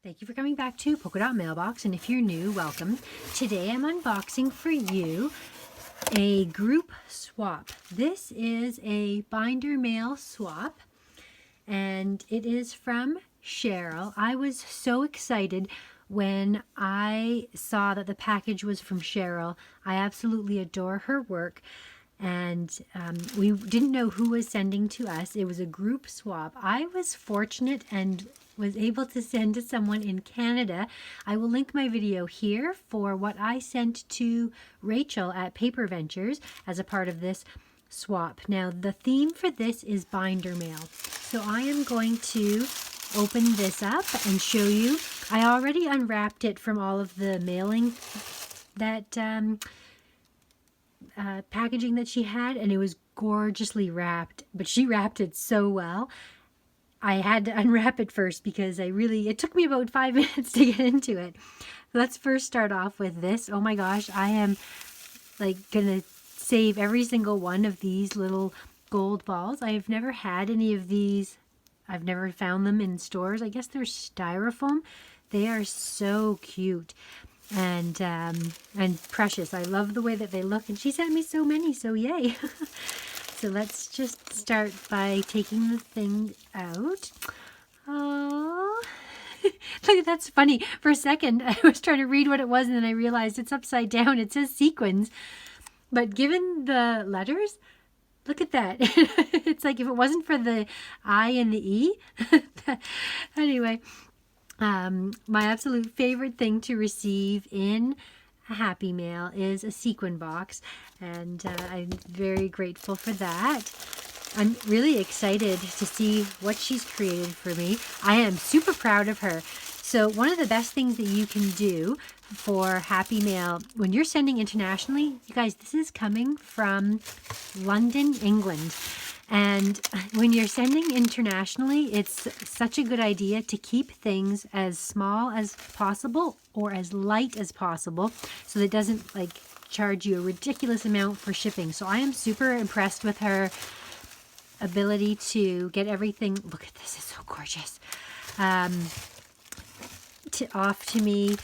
Thank you for coming back to Polka Dot Mailbox, and if you're new, welcome. Today I'm unboxing for you a group swap. This is a binder mail swap, and it is from Cheryl. I was so excited when I saw that the package was from Cheryl. I absolutely adore her work, and we didn't know who was sending to us. It was a group swap. I was fortunate and was able to send to someone in Canada. I will link my video here for what I sent to Rachel at Paper Ventures as a part of this swap. Now, the theme for this is binder mail. So I am going to open this up and show you. I already unwrapped it from all of the mailing that packaging that she had, and it was gorgeously wrapped, but she wrapped it so well. I had to unwrap it first because it took me about 5 minutes to get into it. Let's first start off with this. Oh my gosh, I am like gonna save every single one of these little gold balls. I have never had any of these. I've never found them in stores. I guess they're styrofoam. They are so cute and precious. I love the way that they look, and she sent me so many, so yay. So let's just start by taking the thing out. Oh, look, that's funny. For a second, I was trying to read what it was, and then I realized it's upside down. It says sequins, but given the letters, look at that. It's like if it wasn't for the I and the E. Anyway, my absolute favorite thing to receive in a Happy Mail is a sequin box, and I'm very grateful for that. I'm really excited to see what she's created for me. I am super proud of her. So one of the best things that you can do for Happy Mail when you're sending internationally, you guys, this is coming from London, England. And when you're sending internationally, it's such a good idea to keep things as small as possible or as light as possible so that it doesn't like charge you a ridiculous amount for shipping. So I am super impressed with her ability to get everything. Look at this, it's so gorgeous. Off to me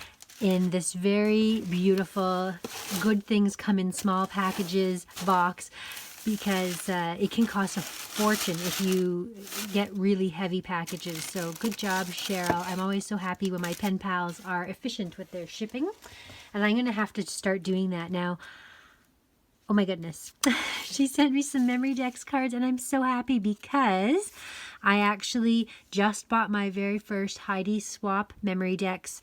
in this very beautiful good things come in small packages box, because it can cost a fortune if you get really heavy packages. So good job, Cheryl. I'm always so happy when my pen pals are efficient with their shipping, and I'm gonna have to start doing that now. Oh my goodness. She sent me some memory decks cards, and I'm so happy because I actually just bought my very first Heidi Swap memory decks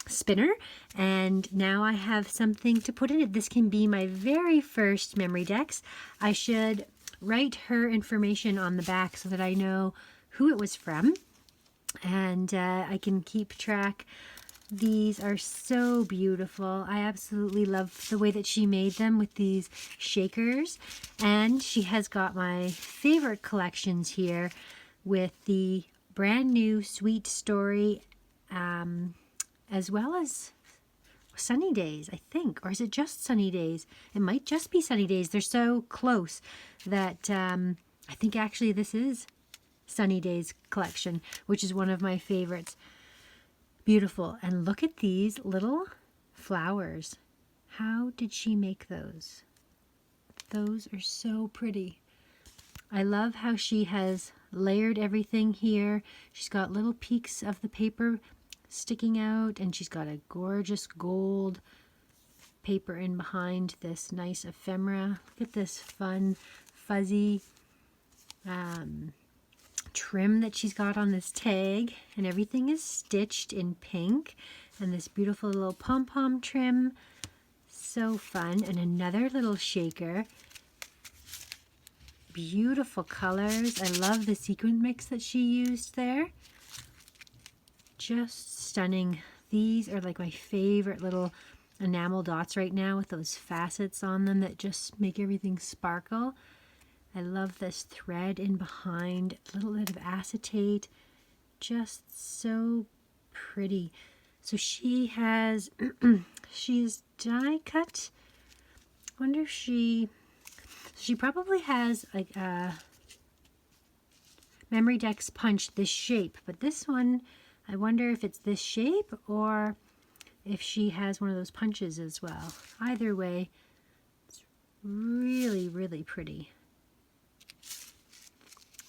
spinner, and now I have something to put in it. This can be my very first memory decks. I should write her information on the back so that I know who it was from, and I can keep track. These are so beautiful. I absolutely love the way that she made them with these shakers, and she has got my favorite collections here with the brand new Sweet Story, as well as Sunny Days, I think. Or is it just Sunny Days? It might just be Sunny Days. They're so close that I think actually this is Sunny Days collection, which is one of my favorites. Beautiful. And look at these little flowers. How did she make those? Those are so pretty. I love how she has layered everything here. She's got little peaks of the paper sticking out, and she's got a gorgeous gold paper in behind this nice ephemera. Look at this fun fuzzy trim that she's got on this tag, and everything is stitched in pink, and this beautiful little pom-pom trim. So fun. And another little shaker. Beautiful colors. I love the sequin mix that she used there. Just stunning. These are like my favorite little enamel dots right now with those facets on them that just make everything sparkle. I love this thread in behind, a little bit of acetate, just so pretty. So she has, she is die cut. I wonder if she probably has like a Memory Decks punch this shape, but this one I wonder if it's this shape or if she has one of those punches as well. Either way, it's really, really pretty.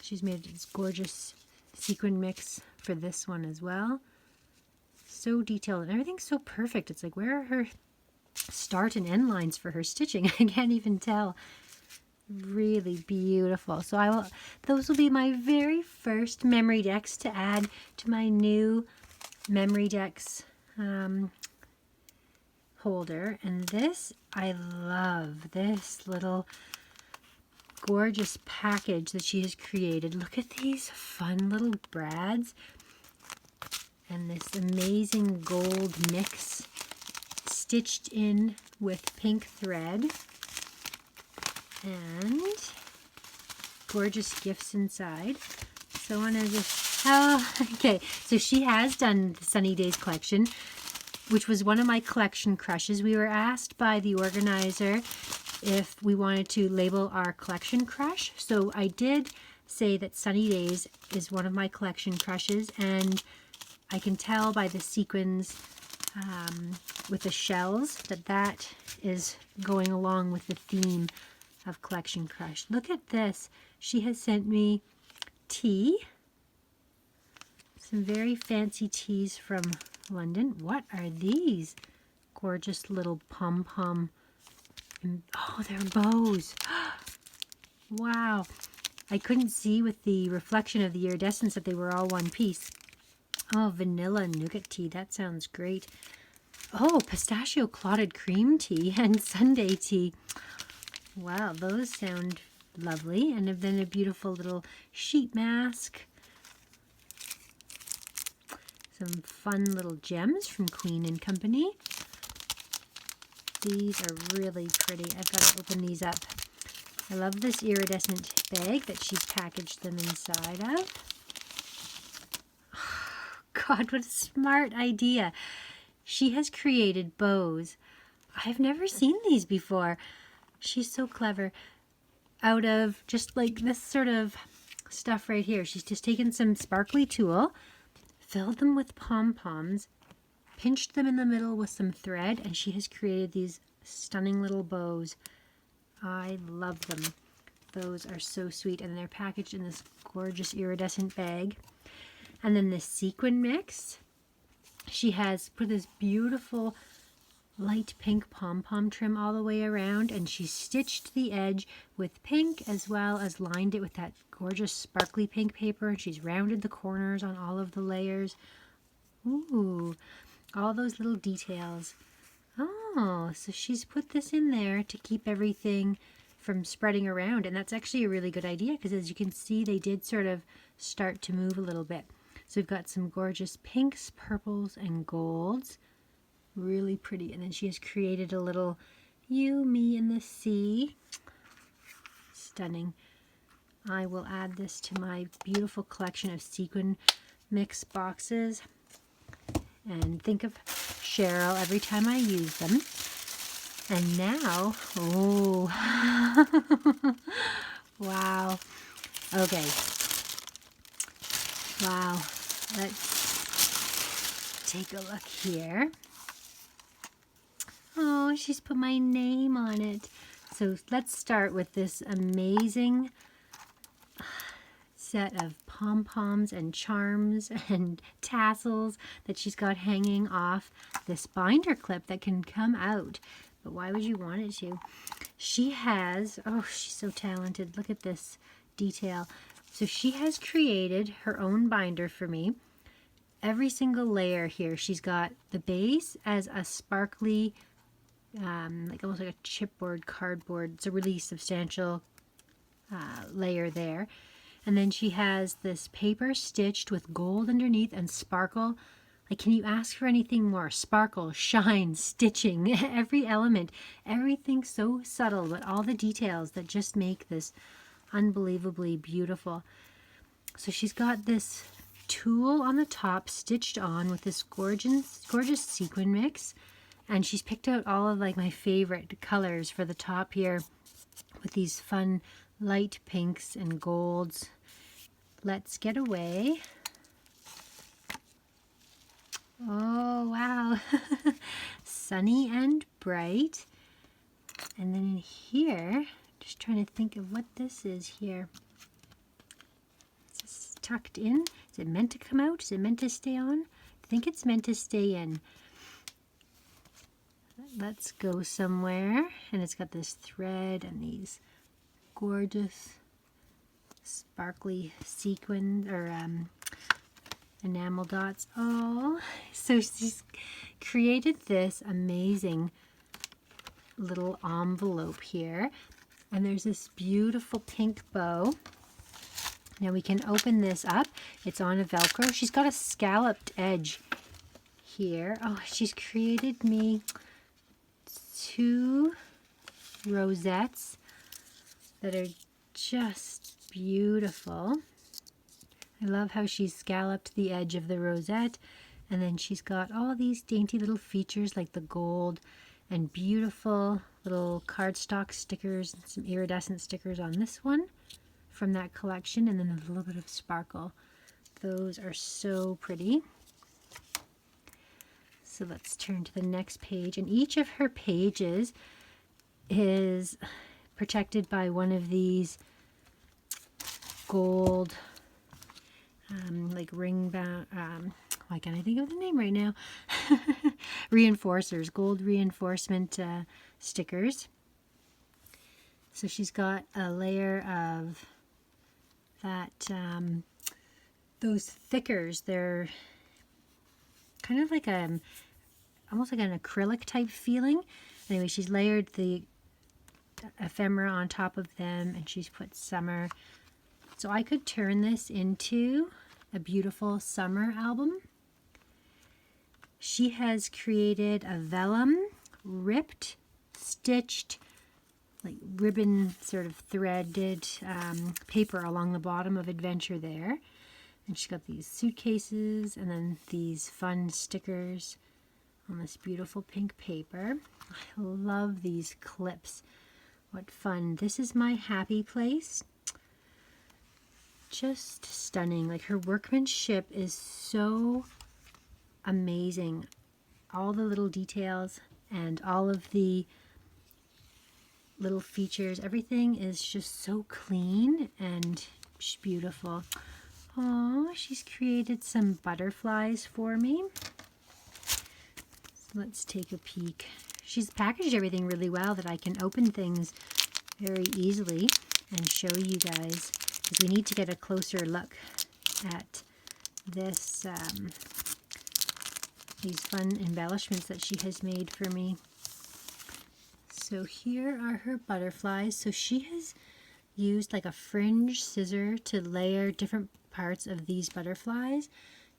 She's made this gorgeous sequin mix for this one as well. So detailed, and everything's so perfect. It's like, where are her start and end lines for her stitching? I can't even tell. Really beautiful. So those will be my very first memory decks to add to my new memory decks holder. And this, I love this little gorgeous package that she has created. Look at these fun little brads and this amazing gold mix stitched in with pink thread, and gorgeous gifts inside. So I want to just, okay, so she has done the Sunny Days collection, which was one of my collection crushes. We were asked by the organizer if we wanted to label our collection crush. So I did say that Sunny Days is one of my collection crushes, and I can tell by the sequins with the shells that is going along with the theme of collection crush. Look at this. She has sent me tea, some very fancy teas from London. What are these? Gorgeous little pom-pom. Oh, they're bows. Wow. I couldn't see with the reflection of the iridescence that they were all one piece. Oh, vanilla nougat tea. That sounds great. Oh, pistachio clotted cream tea and sundae tea. Wow, those sound lovely. And then a beautiful little sheet mask. Some fun little gems from Queen and Company. These are really pretty. I've got to open these up. I love this iridescent bag that she's packaged them inside of. God, what a smart idea. She has created bows. I've never seen these before. She's so clever. Out of just like this sort of stuff right here. She's just taken some sparkly tulle, filled them with pom-poms, pinched them in the middle with some thread, and she has created these stunning little bows. I love them. Those are so sweet, and they're packaged in this gorgeous iridescent bag. And then this sequin mix, she has put this beautiful light pink pom-pom trim all the way around, and she stitched the edge with pink as well as lined it with that gorgeous sparkly pink paper, and she's rounded the corners on all of the layers. Ooh, all those little details. Oh, so she's put this in there to keep everything from spreading around, and that's actually a really good idea because, as you can see, they did sort of start to move a little bit. So we've got some gorgeous pinks, purples, and golds. Really pretty. And then she has created a little you, me, and the sea. Stunning. I will add this to my beautiful collection of sequin mix boxes. And think of Cheryl every time I use them. And now, oh, wow. Okay. Wow. Let's take a look here. Oh, she's put my name on it. So let's start with this amazing set of pom-poms and charms and tassels that she's got hanging off this binder clip that can come out. But why would you want it to? She has, oh, she's so talented. Look at this detail. So she has created her own binder for me. Every single layer here, she's got the base as a sparkly, like almost like a chipboard, cardboard. It's a really substantial layer there. And then she has this paper stitched with gold underneath and sparkle. Like, can you ask for anything more? Sparkle, shine, stitching, every element, everything so subtle, but all the details that just make this unbelievably beautiful. So she's got this tulle on the top stitched on with this gorgeous sequin mix. And she's picked out all of like my favorite colors for the top here with these fun light pinks and golds. Let's get away. Oh, wow. Sunny and bright. And then in here, just trying to think of what this is here. Is this tucked in? Is it meant to come out? Is it meant to stay on? I think it's meant to stay in. Let's go somewhere. And it's got this thread and these gorgeous sparkly sequin or enamel dots. Oh, so she's created this amazing little envelope here, and there's this beautiful pink bow. Now we can open this up. It's on a Velcro. She's got a scalloped edge here. Oh, she's created me 2 rosettes that are just beautiful. I love how she's scalloped the edge of the rosette, and then she's got all these dainty little features like the gold and beautiful little cardstock stickers and some iridescent stickers on this one from that collection, and then a little bit of sparkle. Those are so pretty. So let's turn to the next page, and each of her pages is protected by one of these gold like ring bound, why can't I think of the name right now? Reinforcers, gold reinforcement stickers. So she's got a layer of that, those thickers. They're kind of like almost like an acrylic type feeling. Anyway, she's layered the ephemera on top of them, and she's put summer. So I could turn this into a beautiful summer album. She has created a vellum, ripped, stitched, like ribbon sort of threaded paper along the bottom of Adventure there. And she's got these suitcases and then these fun stickers on this beautiful pink paper. I love these clips. What fun. This is my happy place. Just stunning. Like, her workmanship is so amazing. All the little details and all of the little features, everything is just so clean and just beautiful. Oh, she's created some butterflies for me. So let's take a peek. She's packaged everything really well that I can open things very easily and show you guys, because we need to get a closer look at this, these fun embellishments that she has made for me. So here are her butterflies. So she has used like a fringe scissor to layer different parts of these butterflies.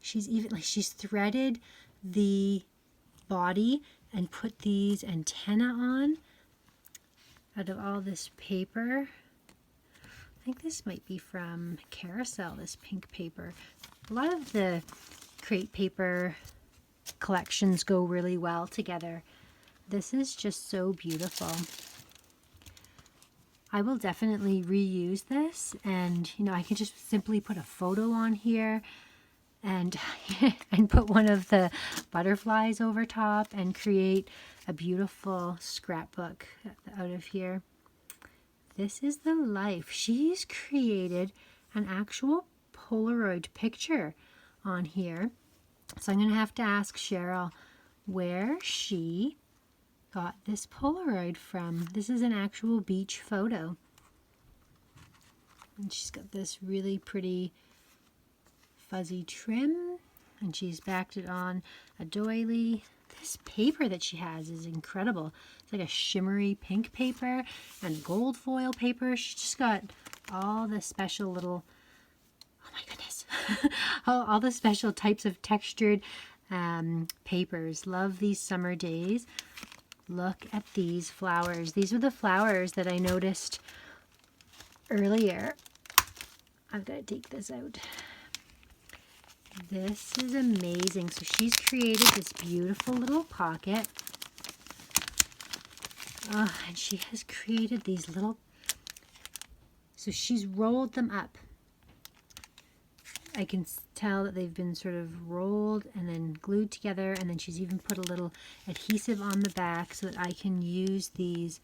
She's even like she's threaded the body and put these antennae on out of all this paper. I think this might be from Carousel, this pink paper. A lot of the crate paper collections go really well together. This is just so beautiful. I will definitely reuse this, and you know, I can just simply put a photo on here and and put one of the butterflies over top and create a beautiful scrapbook out of here. This is the life. She's created an actual Polaroid picture on here. So I'm going to have to ask Cheryl where she got this Polaroid from. This is an actual beach photo. And she's got this really pretty fuzzy trim, and she's backed it on a doily. This paper that she has is incredible. It's like a shimmery pink paper and gold foil paper. She's just got all the special little, oh my goodness, all the special types of textured papers. Love these summer days. Look at these flowers. These were the flowers that I noticed earlier. I've got to take this out. This is amazing. So she's created this beautiful little pocket. Oh, and she has created these little, so she's rolled them up I can tell that they've been sort of rolled and then glued together, and then she's even put a little adhesive on the back so that I can use these.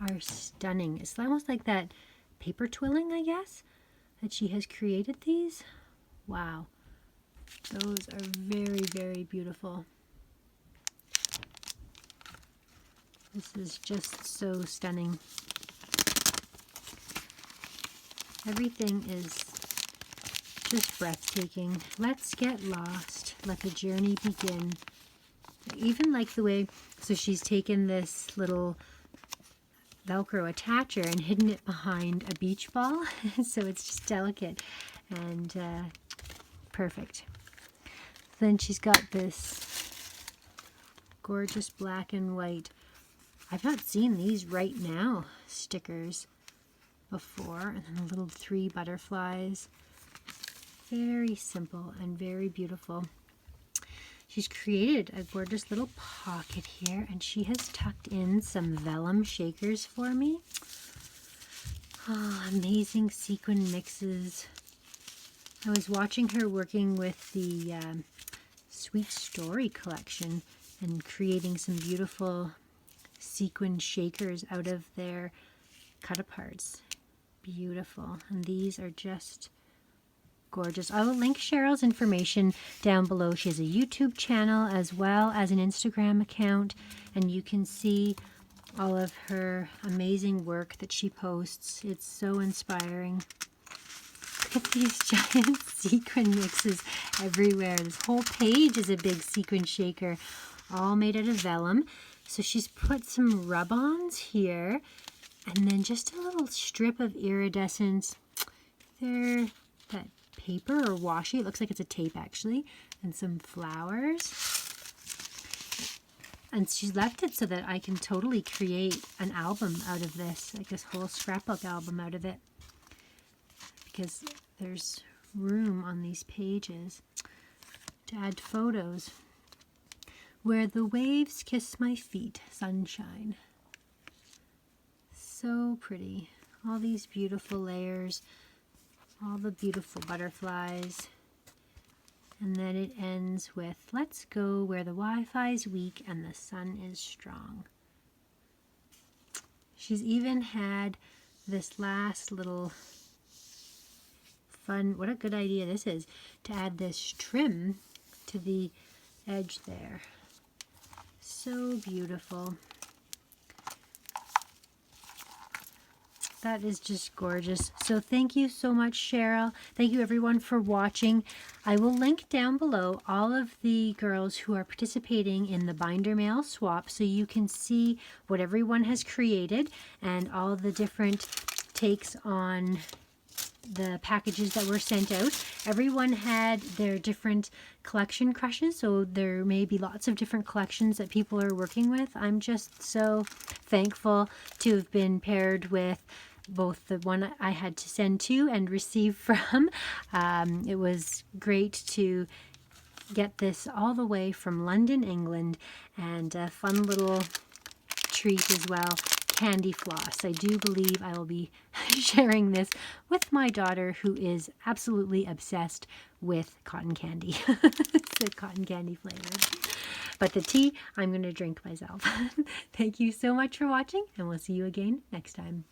Are stunning. It's almost like that paper twilling, I guess, that she has created these. Wow. Those are very, very beautiful. This is just so stunning. Everything is just breathtaking. Let's get lost. Let the journey begin. I even like the way, so she's taken this little Velcro attacher and hidden it behind a beach ball. So it's just delicate and perfect. Then she's got this gorgeous black and white. I've not seen these right now stickers before. And then the little 3 butterflies. Very simple and very beautiful. She's created a gorgeous little pocket here, and she has tucked in some vellum shakers for me. Oh, amazing sequin mixes. I was watching her working with the Sweet Story collection and creating some beautiful sequin shakers out of their cut-aparts. Beautiful. And these are just gorgeous. I will link Cheryl's information down below. She has a YouTube channel as well as an Instagram account, and you can see all of her amazing work that she posts. It's so inspiring. Look at these giant sequin mixes everywhere. This whole page is a big sequin shaker, all made out of vellum. So she's put some rub-ons here, and then just a little strip of iridescent. They're that paper or washi. It looks like it's a tape actually, and some flowers. And she's left it so that I can totally create an album out of this, like this whole scrapbook album out of it, because there's room on these pages to add photos. Where the waves kiss my feet, sunshine. So pretty. All these beautiful layers. All the beautiful butterflies. And then it ends with, let's go where the Wi-Fi's weak and the sun is strong. She's even had this last little fun, what a good idea this is, to add this trim to the edge there. So beautiful. That is just gorgeous. So thank you so much, Cheryl. Thank you everyone for watching. I will link down below all of the girls who are participating in the binder mail swap so you can see what everyone has created and all the different takes on the packages that were sent out. Everyone had their different collection crushes, so there may be lots of different collections that people are working with. I'm just so thankful to have been paired with both the one I had to send to and receive from. It was great to get this all the way from London, England, and a fun little treat as well. Candy floss. I do believe I will be sharing this with my daughter, who is absolutely obsessed with cotton candy. It's a cotton candy flavor. But the tea, I'm going to drink myself. Thank you so much for watching, and we'll see you again next time.